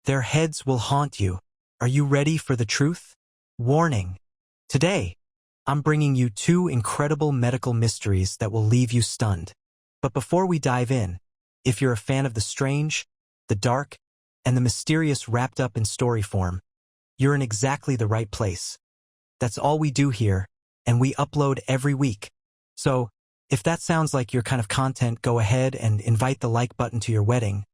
Their heads will haunt you. Are you ready for the truth? Warning. Today, I'm bringing you two incredible medical mysteries that will leave you stunned. But before we dive in, if you're a fan of the strange, the dark, and the mysterious wrapped up in story form, you're in exactly the right place. That's all we do here, and we upload every week. So, if that sounds like your kind of content, go ahead and invite the like button to your wedding.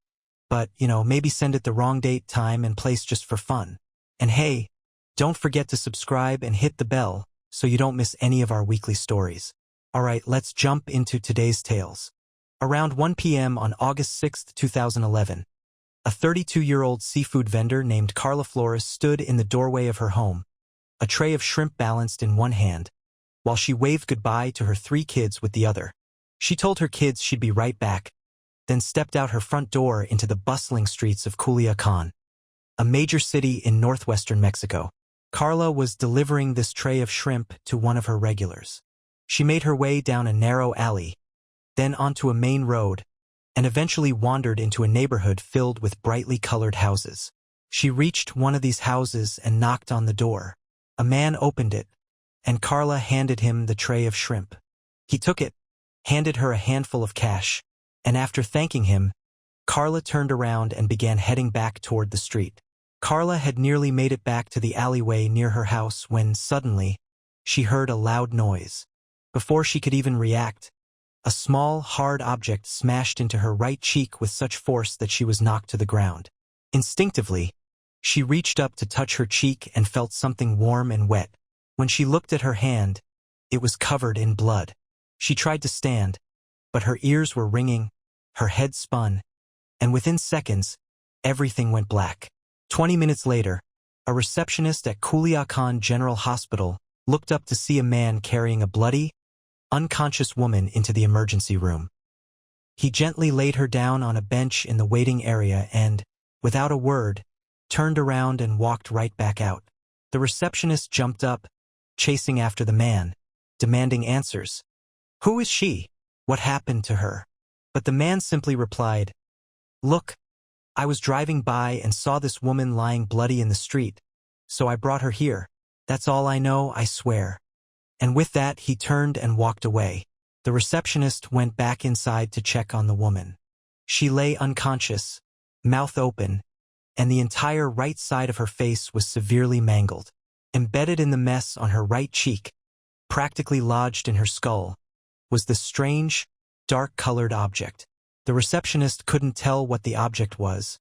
But, maybe send it the wrong date, time, and place just for fun. And hey, don't forget to subscribe and hit the bell so you don't miss any of our weekly stories. Alright, let's jump into today's tales. Around 1 p.m. on August 6, 2011, a 32-year-old seafood vendor named Carla Flores stood in the doorway of her home, a tray of shrimp balanced in one hand, while she waved goodbye to her 3 kids with the other. She told her kids she'd be right back, then stepped out her front door into the bustling streets of Culiacan, a major city in northwestern Mexico. Carla was delivering this tray of shrimp to one of her regulars. She made her way down a narrow alley, then onto a main road, and eventually wandered into a neighborhood filled with brightly colored houses. She reached one of these houses and knocked on the door. A man opened it, and Carla handed him the tray of shrimp. He took it, handed her a handful of cash, and after thanking him, Carla turned around and began heading back toward the street. Carla had nearly made it back to the alleyway near her house when, suddenly, she heard a loud noise. Before she could even react, a small, hard object smashed into her right cheek with such force that she was knocked to the ground. Instinctively, she reached up to touch her cheek and felt something warm and wet. When she looked at her hand, it was covered in blood. She tried to stand, but her ears were ringing, her head spun, and within seconds, everything went black. 20 minutes later, a receptionist at Culiacan General Hospital looked up to see a man carrying a bloody, unconscious woman into the emergency room. He gently laid her down on a bench in the waiting area and, without a word, turned around and walked right back out. The receptionist jumped up, chasing after the man, demanding answers. Who is she? What happened to her? But the man simply replied, "Look, I was driving by and saw this woman lying bloody in the street, so I brought her here. That's all I know, I swear." And with that, he turned and walked away. The receptionist went back inside to check on the woman. She lay unconscious, mouth open, and the entire right side of her face was severely mangled. Embedded in the mess on her right cheek, practically lodged in her skull, was the strange, dark-colored object. The receptionist couldn't tell what the object was,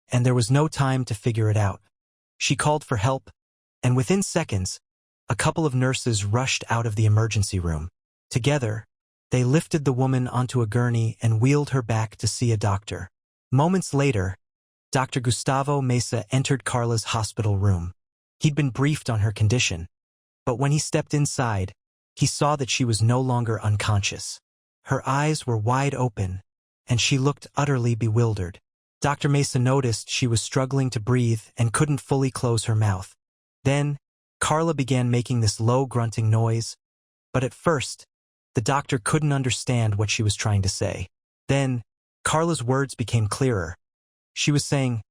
and there was no time to figure it out. She called for help, and within seconds, a couple of nurses rushed out of the emergency room. Together, they lifted the woman onto a gurney and wheeled her back to see a doctor. Moments later, Dr. Gustavo Mesa entered Carla's hospital room. He'd been briefed on her condition, but when he stepped inside, he saw that she was no longer unconscious. Her eyes were wide open, and she looked utterly bewildered. Dr. Mesa noticed she was struggling to breathe and couldn't fully close her mouth. Then, Carla began making this low grunting noise, but at first, the doctor couldn't understand what she was trying to say. Then, Carla's words became clearer. She was saying,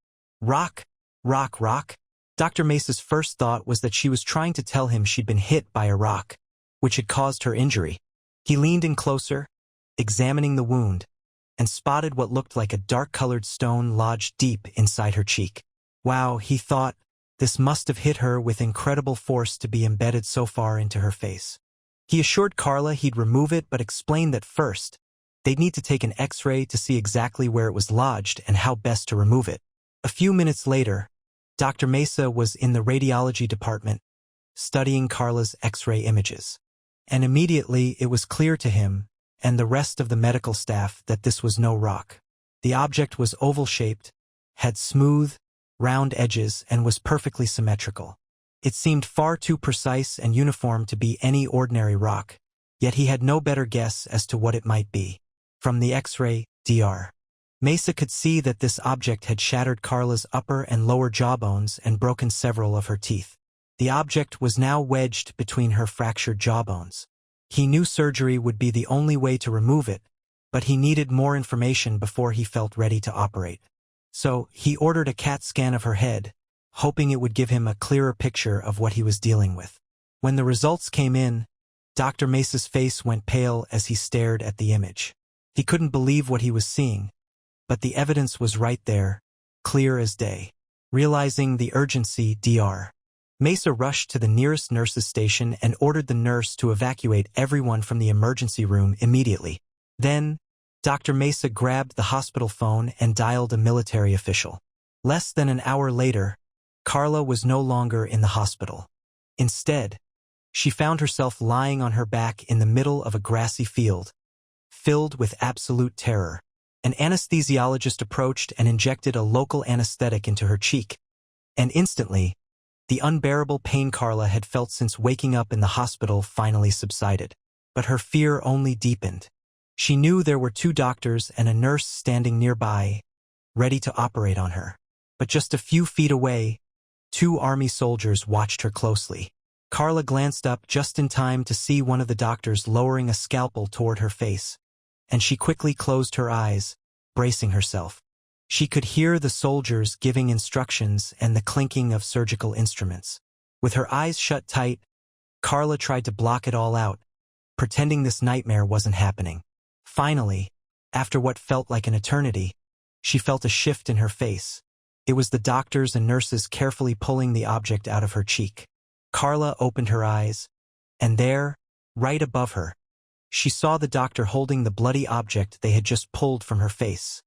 "Rock, rock, rock." Dr. Mesa's first thought was that she was trying to tell him she'd been hit by a rock, which had caused her injury. He leaned in closer, examining the wound, and spotted what looked like a dark-colored stone lodged deep inside her cheek. Wow, he thought, this must have hit her with incredible force to be embedded so far into her face. He assured Carla he'd remove it but explained that first, they'd need to take an X-ray to see exactly where it was lodged and how best to remove it. A few minutes later, Dr. Mesa was in the radiology department, studying Carla's X-ray images. And immediately it was clear to him and the rest of the medical staff that this was no rock. The object was oval-shaped, had smooth, round edges, and was perfectly symmetrical. It seemed far too precise and uniform to be any ordinary rock, yet he had no better guess as to what it might be. From the X-ray, Dr. Mesa could see that this object had shattered Carla's upper and lower jawbones and broken several of her teeth. The object was now wedged between her fractured jawbones. He knew surgery would be the only way to remove it, but he needed more information before he felt ready to operate. So he ordered a CAT scan of her head, hoping it would give him a clearer picture of what he was dealing with. When the results came in, Dr. Mesa's face went pale as he stared at the image. He couldn't believe what he was seeing, but the evidence was right there, clear as day. Realizing the urgency, Dr. Mesa rushed to the nearest nurse's station and ordered the nurse to evacuate everyone from the emergency room immediately. Then, Dr. Mesa grabbed the hospital phone and dialed a military official. Less than an hour later, Carla was no longer in the hospital. Instead, she found herself lying on her back in the middle of a grassy field, filled with absolute terror. An anesthesiologist approached and injected a local anesthetic into her cheek, and instantly, the unbearable pain Carla had felt since waking up in the hospital finally subsided. But her fear only deepened. She knew there were 2 doctors and a nurse standing nearby, ready to operate on her. But just a few feet away, 2 army soldiers watched her closely. Carla glanced up just in time to see one of the doctors lowering a scalpel toward her face, and she quickly closed her eyes, bracing herself. She could hear the soldiers giving instructions and the clinking of surgical instruments. With her eyes shut tight, Carla tried to block it all out, pretending this nightmare wasn't happening. Finally, after what felt like an eternity, she felt a shift in her face. It was the doctors and nurses carefully pulling the object out of her cheek. Carla opened her eyes, and there, right above her, she saw the doctor holding the bloody object they had just pulled from her face.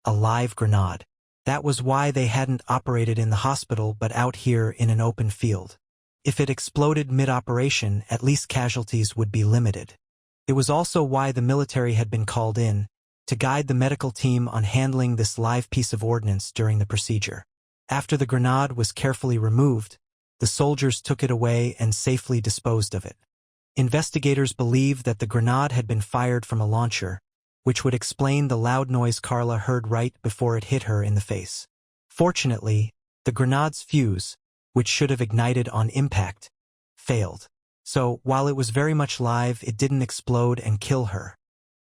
A live grenade. That was why they hadn't operated in the hospital but out here in an open field. If it exploded mid-operation, at least casualties would be limited. It was also why the military had been called in, to guide the medical team on handling this live piece of ordnance during the procedure. After the grenade was carefully removed, the soldiers took it away and safely disposed of it. Investigators believe that the grenade had been fired from a launcher, which would explain the loud noise Carla heard right before it hit her in the face. Fortunately, the grenade's fuse, which should have ignited on impact, failed. So, while it was very much live, it didn't explode and kill her.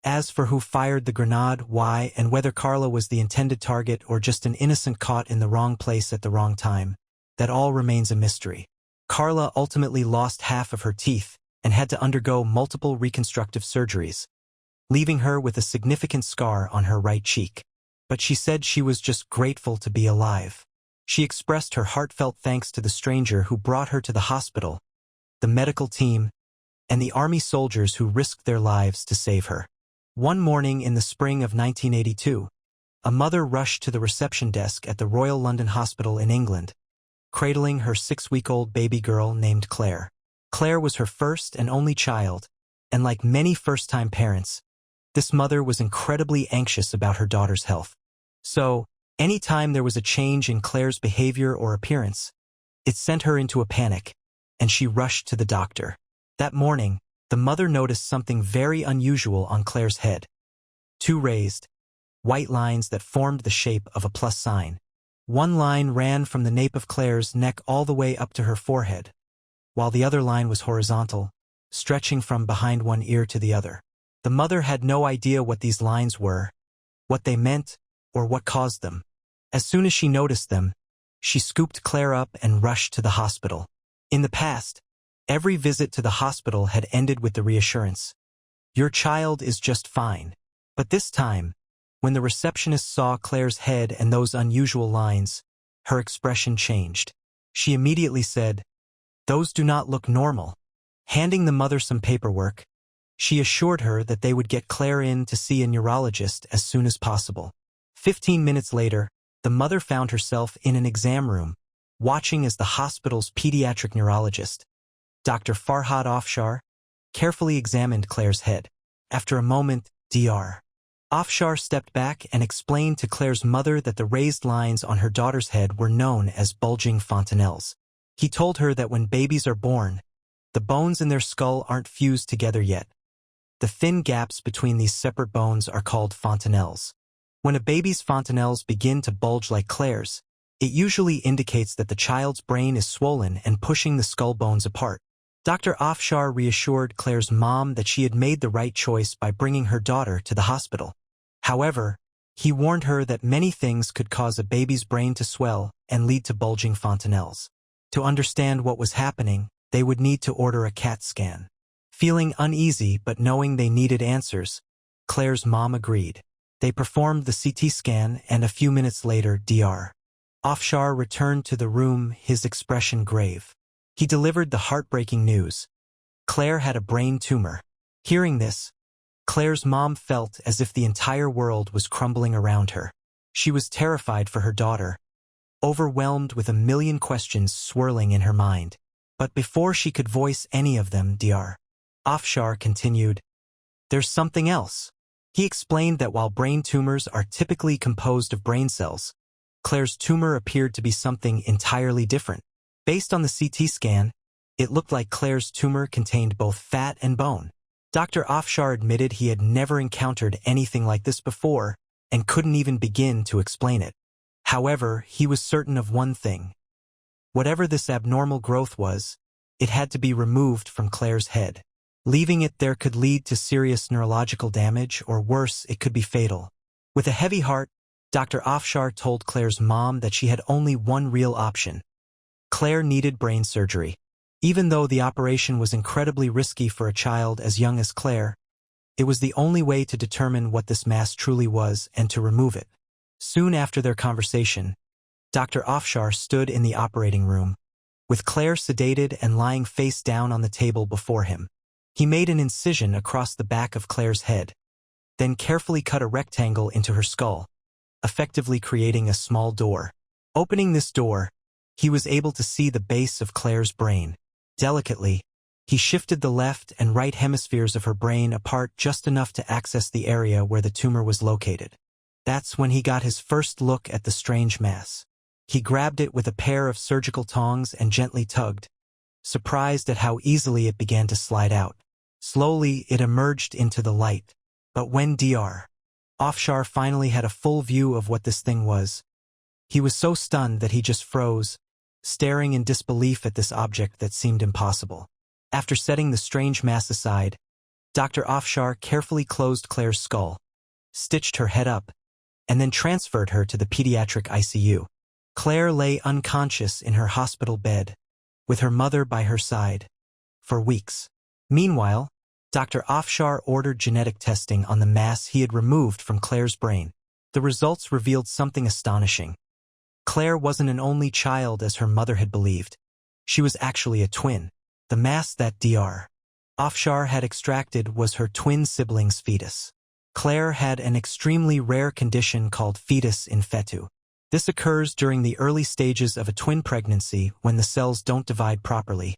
As for who fired the grenade, why, and whether Carla was the intended target or just an innocent caught in the wrong place at the wrong time, that all remains a mystery. Carla ultimately lost half of her teeth and had to undergo multiple reconstructive surgeries, leaving her with a significant scar on her right cheek. But she said she was just grateful to be alive. She expressed her heartfelt thanks to the stranger who brought her to the hospital, the medical team, and the army soldiers who risked their lives to save her. One morning in the spring of 1982, a mother rushed to the reception desk at the Royal London Hospital in England, cradling her 6-week-old baby girl named Claire. Claire was her first and only child, and like many first-time parents, this mother was incredibly anxious about her daughter's health. So, anytime there was a change in Claire's behavior or appearance, it sent her into a panic, and she rushed to the doctor. That morning, the mother noticed something very unusual on Claire's head. 2 raised, white lines that formed the shape of a plus sign. One line ran from the nape of Claire's neck all the way up to her forehead, while the other line was horizontal, stretching from behind one ear to the other. The mother had no idea what these lines were, what they meant, or what caused them. As soon as she noticed them, she scooped Claire up and rushed to the hospital. In the past, every visit to the hospital had ended with the reassurance, "Your child is just fine." But this time, when the receptionist saw Claire's head and those unusual lines, her expression changed. She immediately said, "Those do not look normal." Handing the mother some paperwork, she assured her that they would get Claire in to see a neurologist as soon as possible. 15 minutes later, the mother found herself in an exam room, watching as the hospital's pediatric neurologist, Dr. Farhad Afshar, carefully examined Claire's head. After a moment, Dr. Afshar stepped back and explained to Claire's mother that the raised lines on her daughter's head were known as bulging fontanelles. He told her that when babies are born, the bones in their skull aren't fused together yet. The thin gaps between these separate bones are called fontanelles. When a baby's fontanelles begin to bulge like Claire's, it usually indicates that the child's brain is swollen and pushing the skull bones apart. Dr. Afshar reassured Claire's mom that she had made the right choice by bringing her daughter to the hospital. However, He warned her that many things could cause a baby's brain to swell and lead to bulging fontanelles. To understand what was happening, they would need to order a CAT scan. Feeling uneasy but knowing they needed answers, Claire's mom agreed. They performed the CT scan, and a few minutes later, Dr. Afshar returned to the room, his expression grave. He delivered the heartbreaking news. Claire had a brain tumor. Hearing this, Claire's mom felt as if the entire world was crumbling around her. She was terrified for her daughter, overwhelmed with a million questions swirling in her mind. But before she could voice any of them, Dr. Afshar continued, "There's something else." He explained that while brain tumors are typically composed of brain cells, Claire's tumor appeared to be something entirely different. Based on the CT scan, it looked like Claire's tumor contained both fat and bone. Dr. Afshar admitted he had never encountered anything like this before and couldn't even begin to explain it. However, he was certain of one thing. Whatever this abnormal growth was, it had to be removed from Claire's head. Leaving it there could lead to serious neurological damage, or worse, it could be fatal. With a heavy heart, Dr. Afshar told Claire's mom that she had only one real option. Claire needed brain surgery. Even though the operation was incredibly risky for a child as young as Claire, it was the only way to determine what this mass truly was and to remove it. Soon after their conversation, Dr. Afshar stood in the operating room, with Claire sedated and lying face down on the table before him. He made an incision across the back of Claire's head, then carefully cut a rectangle into her skull, effectively creating a small door. Opening this door, he was able to see the base of Claire's brain. Delicately, he shifted the left and right hemispheres of her brain apart just enough to access the area where the tumor was located. That's when he got his first look at the strange mass. He grabbed it with a pair of surgical tongs and gently tugged, surprised at how easily it began to slide out. Slowly, it emerged into the light. But when Dr. Afshar finally had a full view of what this thing was, he was so stunned that he just froze, staring in disbelief at this object that seemed impossible. After setting the strange mass aside, Dr. Afshar carefully closed Claire's skull, stitched her head up, and then transferred her to the pediatric ICU. Claire lay unconscious in her hospital bed, with her mother by her side, for weeks. Meanwhile, Dr. Afshar ordered genetic testing on the mass he had removed from Claire's brain. The results revealed something astonishing. Claire wasn't an only child as her mother had believed. She was actually a twin. The mass that Dr. Afshar had extracted was her twin sibling's fetus. Claire had an extremely rare condition called fetus in fetu. This occurs during the early stages of a twin pregnancy when the cells don't divide properly,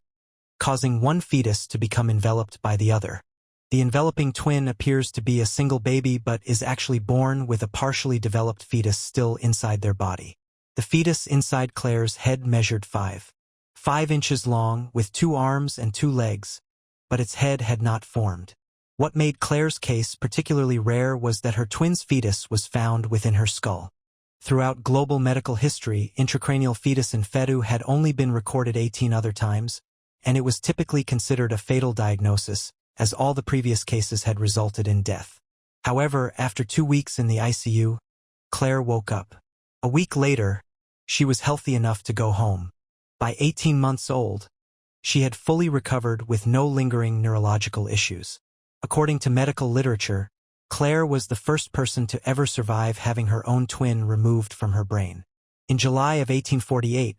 causing one fetus to become enveloped by the other. The enveloping twin appears to be a single baby but is actually born with a partially developed fetus still inside their body. The fetus inside Claire's head measured 5 inches long, with 2 arms and 2 legs, but its head had not formed. What made Claire's case particularly rare was that her twin's fetus was found within her skull. Throughout global medical history, intracranial fetus in fetu had only been recorded 18 other times, and it was typically considered a fatal diagnosis, as all the previous cases had resulted in death. However, after 2 weeks in the ICU, Claire woke up. A week later, she was healthy enough to go home. By 18 months old, she had fully recovered with no lingering neurological issues. According to medical literature, Claire was the first person to ever survive having her own twin removed from her brain. In July of 1848,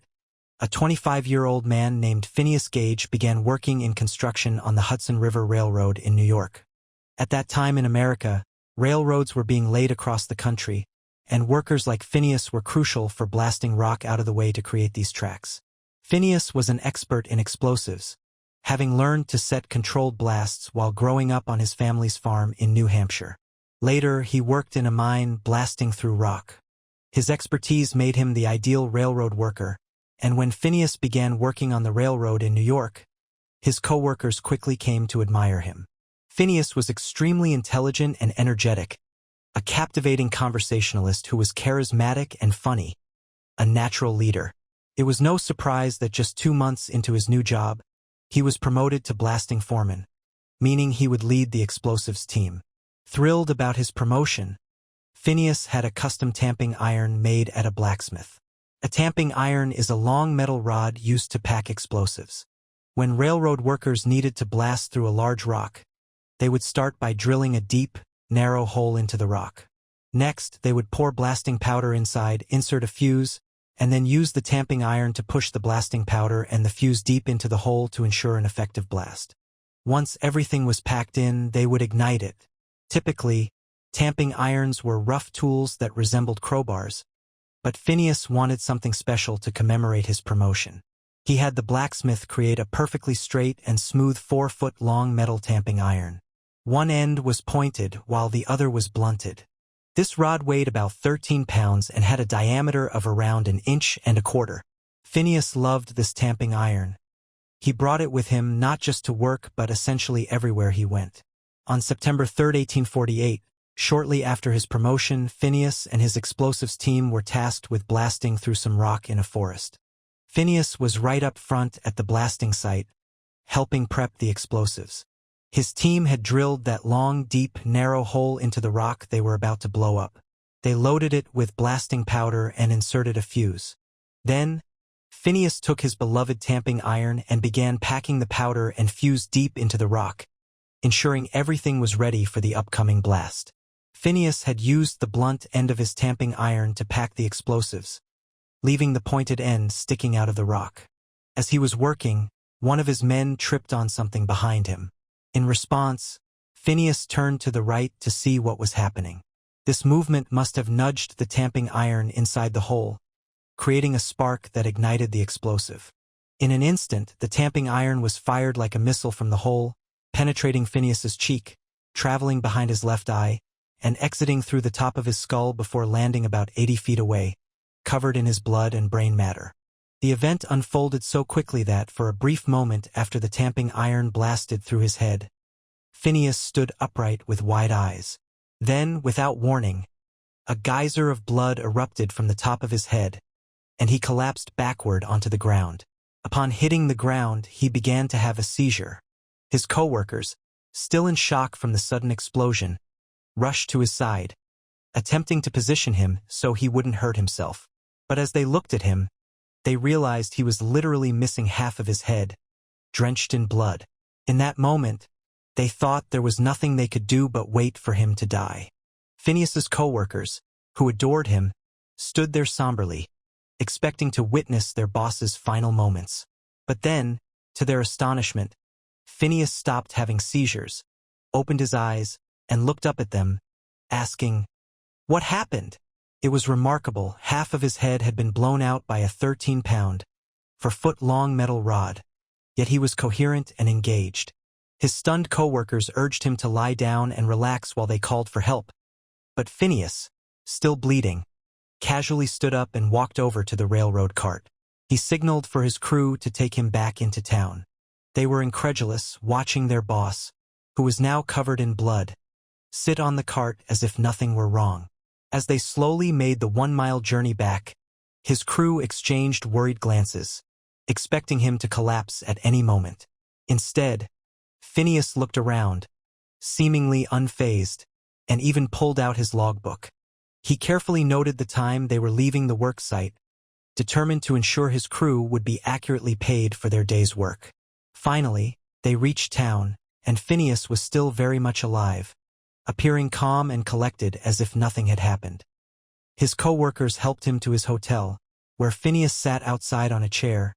a 25-year-old man named Phineas Gage began working in construction on the Hudson River Railroad in New York. At that time in America, railroads were being laid across the country, and workers like Phineas were crucial for blasting rock out of the way to create these tracks. Phineas was an expert in explosives, having learned to set controlled blasts while growing up on his family's farm in New Hampshire. Later, he worked in a mine blasting through rock. His expertise made him the ideal railroad worker, and when Phineas began working on the railroad in New York, his co-workers quickly came to admire him. Phineas was extremely intelligent and energetic, a captivating conversationalist who was charismatic and funny, a natural leader. It was no surprise that just 2 months into his new job, he was promoted to blasting foreman, meaning he would lead the explosives team. Thrilled about his promotion, Phineas had a custom tamping iron made at a blacksmith. A tamping iron is a long metal rod used to pack explosives. When railroad workers needed to blast through a large rock, they would start by drilling a deep, narrow hole into the rock. Next, they would pour blasting powder inside, insert a fuse, and then use the tamping iron to push the blasting powder and the fuse deep into the hole to ensure an effective blast. Once everything was packed in, they would ignite it. Typically, tamping irons were rough tools that resembled crowbars, but Phineas wanted something special to commemorate his promotion. He had the blacksmith create a perfectly straight and smooth 4-foot-long metal tamping iron. One end was pointed while the other was blunted. This rod weighed about 13 pounds and had a diameter of around 1.25 inches. Phineas loved this tamping iron. He brought it with him not just to work but essentially everywhere he went. On September 3, 1848, shortly after his promotion, Phineas and his explosives team were tasked with blasting through some rock in a forest. Phineas was right up front at the blasting site, helping prep the explosives. His team had drilled that long, deep, narrow hole into the rock they were about to blow up. They loaded it with blasting powder and inserted a fuse. Then, Phineas took his beloved tamping iron and began packing the powder and fuse deep into the rock, ensuring everything was ready for the upcoming blast. Phineas had used the blunt end of his tamping iron to pack the explosives, leaving the pointed end sticking out of the rock. As he was working, one of his men tripped on something behind him. In response, Phineas turned to the right to see what was happening. This movement must have nudged the tamping iron inside the hole, creating a spark that ignited the explosive. In an instant, the tamping iron was fired like a missile from the hole, penetrating Phineas's cheek, traveling behind his left eye, and exiting through the top of his skull before landing about 80 feet away, covered in his blood and brain matter. The event unfolded so quickly that, for a brief moment after the tamping iron blasted through his head, Phineas stood upright with wide eyes. Then, without warning, a geyser of blood erupted from the top of his head, and he collapsed backward onto the ground. Upon hitting the ground, he began to have a seizure. His co-workers, still in shock from the sudden explosion, rushed to his side, attempting to position him so he wouldn't hurt himself. But as they looked at him, they realized he was literally missing half of his head, drenched in blood. In that moment, they thought there was nothing they could do but wait for him to die. Phineas's co-workers, who adored him, stood there somberly, expecting to witness their boss's final moments. But then, to their astonishment, Phineas stopped having seizures, opened his eyes, and looked up at them, asking, "What happened?" It was remarkable. Half of his head had been blown out by a 13-pound, 4-foot-long metal rod, yet he was coherent and engaged. His stunned co-workers urged him to lie down and relax while they called for help. But Phineas, still bleeding, casually stood up and walked over to the railroad cart. He signaled for his crew to take him back into town. They were incredulous, watching their boss, who was now covered in blood, sit on the cart as if nothing were wrong. As they slowly made the 1-mile journey back, his crew exchanged worried glances, expecting him to collapse at any moment. Instead, Phineas looked around, seemingly unfazed, and even pulled out his logbook. He carefully noted the time they were leaving the work site, determined to ensure his crew would be accurately paid for their day's work. Finally, they reached town, and Phineas was still very much alive, appearing calm and collected as if nothing had happened. His co-workers helped him to his hotel, where Phineas sat outside on a chair,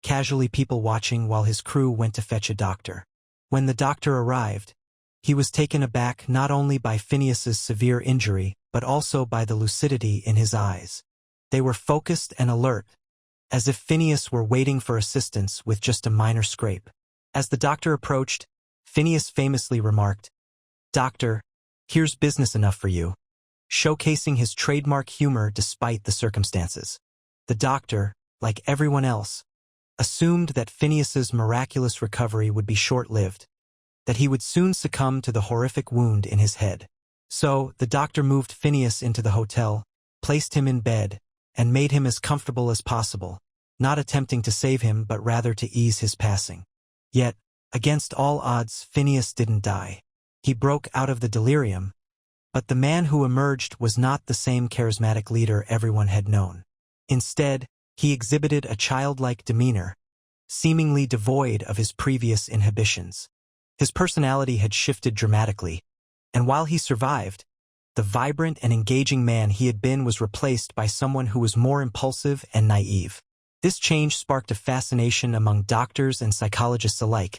casually people watching while his crew went to fetch a doctor. When the doctor arrived, he was taken aback not only by Phineas's severe injury, but also by the lucidity in his eyes. They were focused and alert, as if Phineas were waiting for assistance with just a minor scrape. As the doctor approached, Phineas famously remarked, "Doctor, here's business enough for you," showcasing his trademark humor despite the circumstances. The doctor, like everyone else, assumed that Phineas's miraculous recovery would be short-lived, that he would soon succumb to the horrific wound in his head. So, the doctor moved Phineas into the hotel, placed him in bed, and made him as comfortable as possible, not attempting to save him but rather to ease his passing. Yet, against all odds, Phineas didn't die. He broke out of the delirium, But the man who emerged was not the same charismatic leader everyone had known. Instead, he exhibited a childlike demeanor, seemingly devoid of his previous inhibitions. His personality had shifted dramatically, and while he survived, the vibrant and engaging man he had been was replaced by someone who was more impulsive and naive. This change sparked a fascination among doctors and psychologists alike,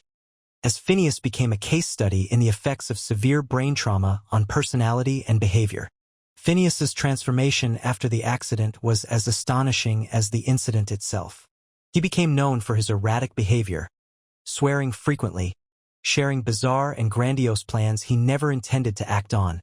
as Phineas became a case study in the effects of severe brain trauma on personality and behavior. Phineas's transformation after the accident was as astonishing as the incident itself. He became known for his erratic behavior, swearing frequently, sharing bizarre and grandiose plans he never intended to act on,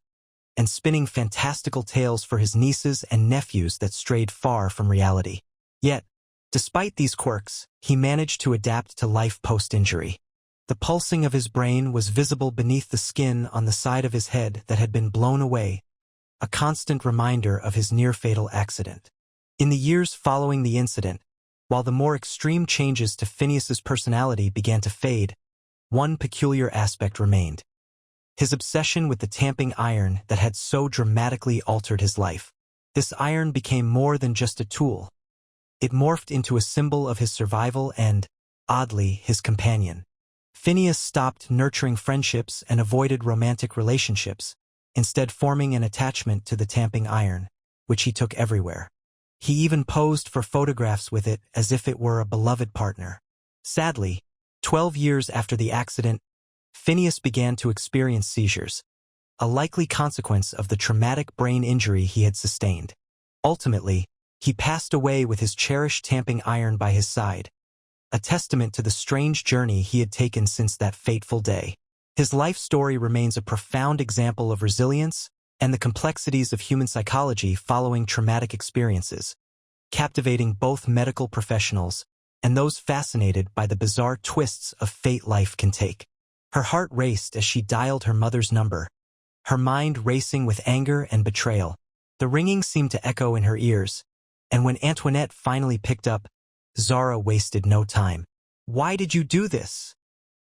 and spinning fantastical tales for his nieces and nephews that strayed far from reality. Yet, despite these quirks, he managed to adapt to life post-injury. The pulsing of his brain was visible beneath the skin on the side of his head that had been blown away, a constant reminder of his near-fatal accident. In the years following the incident, while the more extreme changes to Phineas's personality began to fade, one peculiar aspect remained: his obsession with the tamping iron that had so dramatically altered his life. This iron became more than just a tool. It morphed into a symbol of his survival and, oddly, his companion. Phineas stopped nurturing friendships and avoided romantic relationships, instead forming an attachment to the tamping iron, which he took everywhere. He even posed for photographs with it as if it were a beloved partner. Sadly, 12 years after the accident, Phineas began to experience seizures, a likely consequence of the traumatic brain injury he had sustained. Ultimately, he passed away with his cherished tamping iron by his side, a testament to the strange journey he had taken since that fateful day. His life story remains a profound example of resilience and the complexities of human psychology following traumatic experiences, captivating both medical professionals and those fascinated by the bizarre twists of fate life can take. Her heart raced as she dialed her mother's number, her mind racing with anger and betrayal. The ringing seemed to echo in her ears, and when Antoinette finally picked up, Zara wasted no time. "Why did you do this?"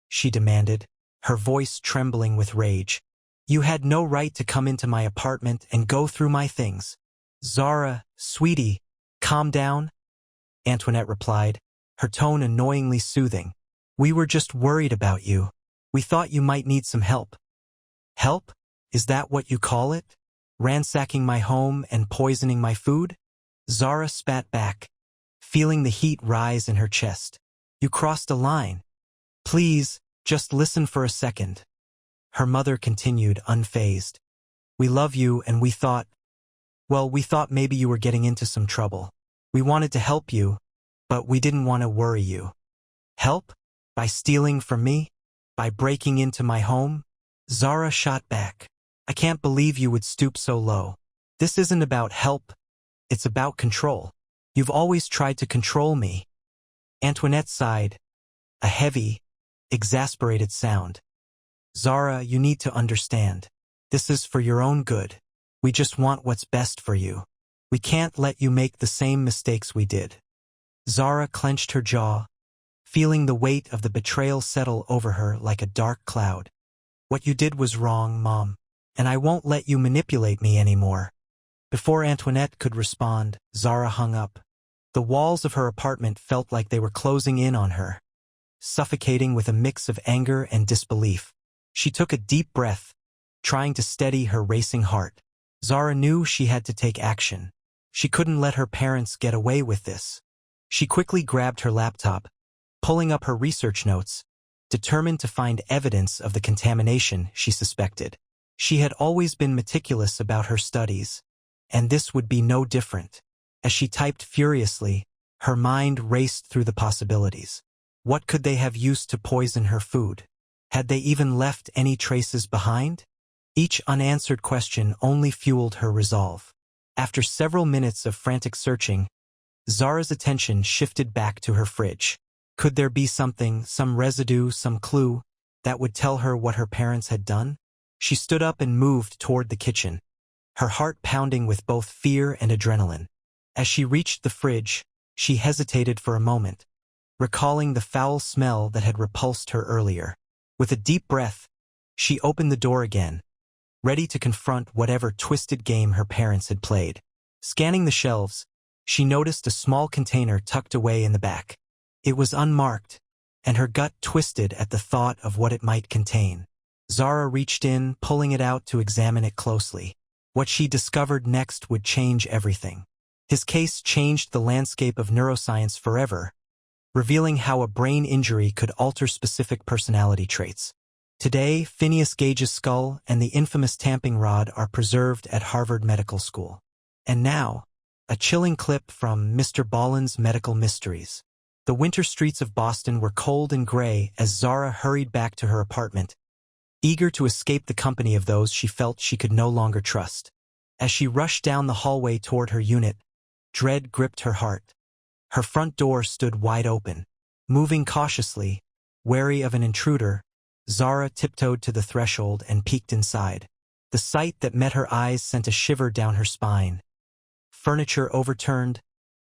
she demanded, her voice trembling with rage. "You had no right to come into my apartment and go through my things." "Zara, sweetie, calm down," Antoinette replied, her tone annoyingly soothing. "We were just worried about you. We thought you might need some help." "Help? Is that what you call it? Ransacking my home and poisoning my food?" Zara spat back, feeling the heat rise in her chest. "You crossed a line. Please, just listen for a second." Her mother continued, unfazed. "We love you and we thought maybe you were getting into some trouble. We wanted to help you, but we didn't want to worry you." "Help? By stealing from me? By breaking into my home?" Zara shot back. "I can't believe you would stoop so low. This isn't about help. It's about control. You've always tried to control me." Antoinette sighed, a heavy, exasperated sound. "Zara, you need to understand. This is for your own good. We just want what's best for you. We can't let you make the same mistakes we did." Zara clenched her jaw, feeling the weight of the betrayal settle over her like a dark cloud. "What you did was wrong, Mom, and I won't let you manipulate me anymore." Before Antoinette could respond, Zara hung up. The walls of her apartment felt like they were closing in on her, suffocating with a mix of anger and disbelief. She took a deep breath, trying to steady her racing heart. Zara knew she had to take action. She couldn't let her parents get away with this. She quickly grabbed her laptop, pulling up her research notes, determined to find evidence of the contamination she suspected. She had always been meticulous about her studies, and this would be no different. As she typed furiously, her mind raced through the possibilities. What could they have used to poison her food? Had they even left any traces behind? Each unanswered question only fueled her resolve. After several minutes of frantic searching, Zara's attention shifted back to her fridge. Could there be something, some residue, some clue, that would tell her what her parents had done? She stood up and moved toward the kitchen, her heart pounding with both fear and adrenaline. As she reached the fridge, she hesitated for a moment, recalling the foul smell that had repulsed her earlier. With a deep breath, she opened the door again, ready to confront whatever twisted game her parents had played. Scanning the shelves, she noticed a small container tucked away in the back. It was unmarked, and her gut twisted at the thought of what it might contain. Zara reached in, pulling it out to examine it closely. What she discovered next would change everything. His case changed the landscape of neuroscience forever, revealing how a brain injury could alter specific personality traits. Today, Phineas Gage's skull and the infamous tamping rod are preserved at Harvard Medical School. And now, a chilling clip from Mr. Ballen's Medical Mysteries. The winter streets of Boston were cold and gray as Zara hurried back to her apartment, eager to escape the company of those she felt she could no longer trust. As she rushed down the hallway toward her unit, dread gripped her heart. Her front door stood wide open. Moving cautiously, wary of an intruder, Zara tiptoed to the threshold and peeked inside. The sight that met her eyes sent a shiver down her spine. Furniture overturned,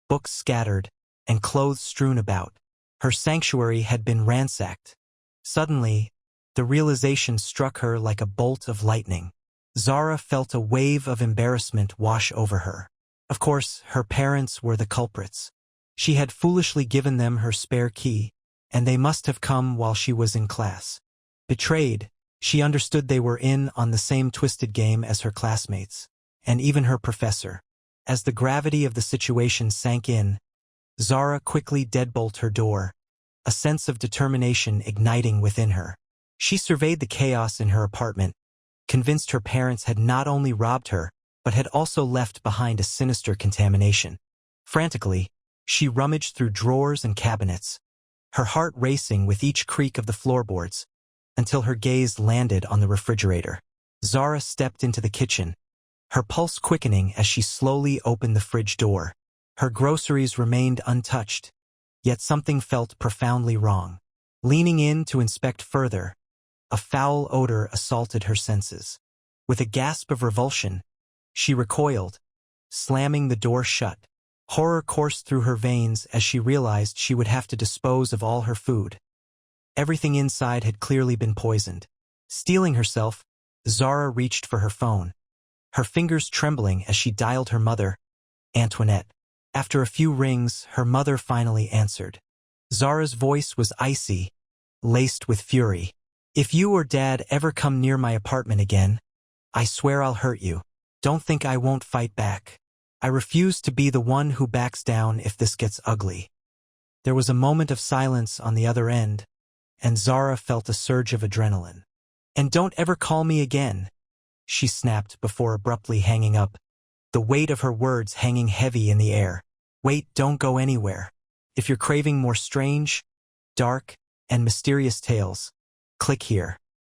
books scattered, and clothes strewn about. Her sanctuary had been ransacked. Suddenly, the realization struck her like a bolt of lightning. Zara felt a wave of embarrassment wash over her. Of course, her parents were the culprits. She had foolishly given them her spare key, and they must have come while she was in class. Betrayed, she understood they were in on the same twisted game as her classmates, and even her professor. As the gravity of the situation sank in, Zara quickly deadbolted her door, a sense of determination igniting within her. She surveyed the chaos in her apartment, convinced her parents had not only robbed her, but had also left behind a sinister contamination. Frantically, she rummaged through drawers and cabinets, her heart racing with each creak of the floorboards, until her gaze landed on the refrigerator. Zara stepped into the kitchen, her pulse quickening as she slowly opened the fridge door. Her groceries remained untouched, yet something felt profoundly wrong. Leaning in to inspect further, a foul odor assaulted her senses. With a gasp of revulsion, she recoiled, slamming the door shut. Horror coursed through her veins as she realized she would have to dispose of all her food. Everything inside had clearly been poisoned. Steeling herself, Zara reached for her phone, her fingers trembling as she dialed her mother, Antoinette. After a few rings, her mother finally answered. Zara's voice was icy, laced with fury. "If you or Dad ever come near my apartment again, I swear I'll hurt you. Don't think I won't fight back. I refuse to be the one who backs down if this gets ugly." There was a moment of silence on the other end, and Zara felt a surge of adrenaline. "And don't ever call me again," she snapped before abruptly hanging up, the weight of her words hanging heavy in the air. "Wait, don't go anywhere. If you're craving more strange, dark, and mysterious tales, click here."